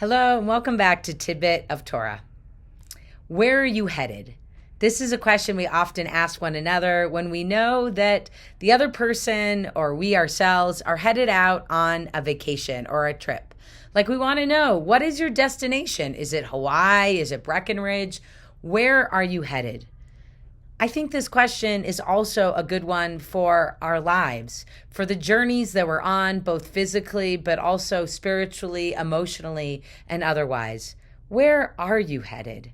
Hello, and welcome back to Tidbit of Torah. Where are you headed? This is a question we often ask one another when we know that the other person or we ourselves are headed out on a vacation or a trip. Like, we want to know, what is your destination? Is it Hawaii? Is it Breckenridge? Where are you headed? I think this question is also a good one for our lives, for the journeys that we're on, both physically, but also spiritually, emotionally, and otherwise. Where are you headed?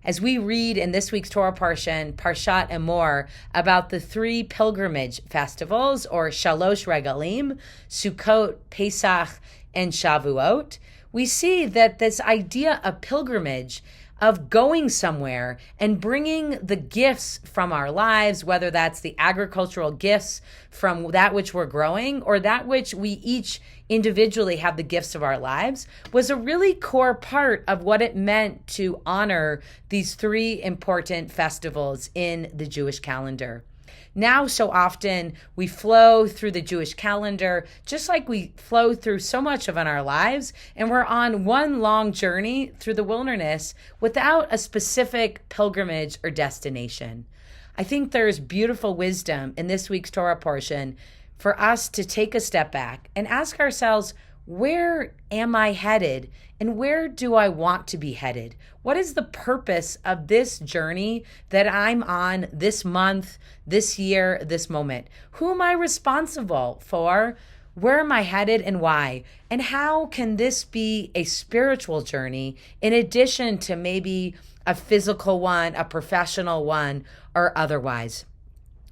As we read in this week's Torah Parshat Emor about the three pilgrimage festivals, or Shalosh Regalim, Sukkot, Pesach, and Shavuot, we see that this idea of pilgrimage, of going somewhere and bringing the gifts from our lives, whether that's the agricultural gifts from that which we're growing or that which we each individually have the gifts of our lives, was a really core part of what it meant to honor these three important festivals in the Jewish calendar. Now, so often, we flow through the Jewish calendar, just like we flow through so much of in our lives, and we're on one long journey through the wilderness without a specific pilgrimage or destination. I think there's beautiful wisdom in this week's Torah portion for us to take a step back and ask ourselves, where am I headed, and where do I want to be headed? What is the purpose of this journey that I'm on this month, this year, this moment? Who am I responsible for? Where am I headed and why? And how can this be a spiritual journey in addition to maybe a physical one, a professional one, or otherwise?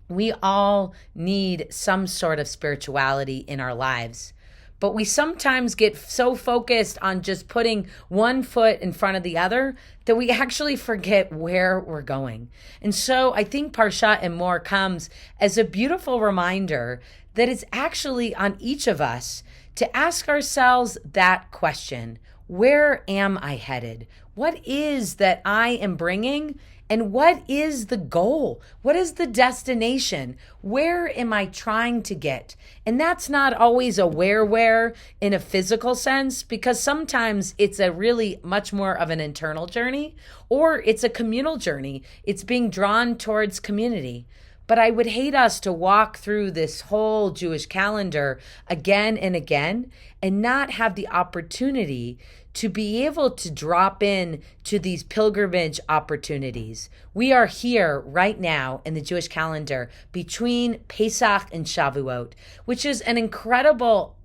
We all need some sort of spirituality in our lives. But we sometimes get so focused on just putting one foot in front of the other that we actually forget where we're going. And so I think Parshat Emor comes as a beautiful reminder that it's actually on each of us to ask ourselves that question. Where am I headed? What is that I am bringing? And what is the goal? What is the destination? Where am I trying to get? And that's not always a where in a physical sense, because sometimes it's a really much more of an internal journey, or it's a communal journey. It's being drawn towards community. But I would hate us to walk through this whole Jewish calendar again and again and not have the opportunity to be able to drop in to these pilgrimage opportunities. We are here right now in the Jewish calendar between Pesach and Shavuot, which is an incredible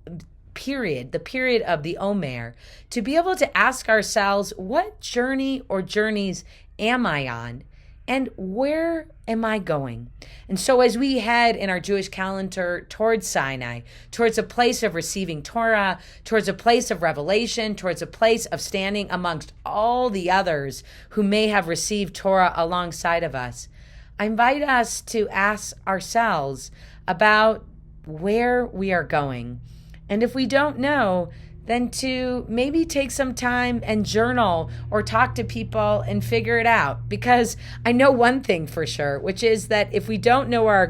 period, the period of the Emor, to be able to ask ourselves, what journey or journeys am I on? And where am I going? And so as we head in our Jewish calendar towards Sinai, towards a place of receiving Torah, towards a place of revelation, towards a place of standing amongst all the others who may have received Torah alongside of us, I invite us to ask ourselves about where we are going. And if we don't know, then to maybe take some time and journal or talk to people and figure it out. Because I know one thing for sure, which is that if we don't know where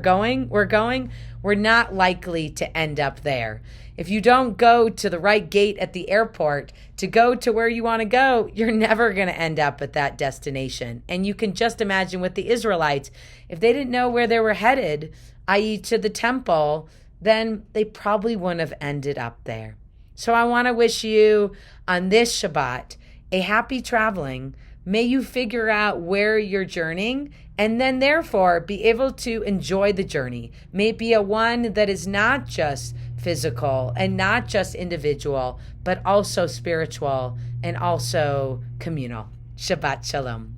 we're going, we're not likely to end up there. If you don't go to the right gate at the airport to go to where you want to go, you're never going to end up at that destination. And you can just imagine with the Israelites, if they didn't know where they were headed, i.e. to the temple, then they probably wouldn't have ended up there. So I want to wish you on this Shabbat a happy traveling. May you figure out where you're journeying and then therefore be able to enjoy the journey. May it be a one that is not just physical and not just individual, but also spiritual and also communal. Shabbat Shalom.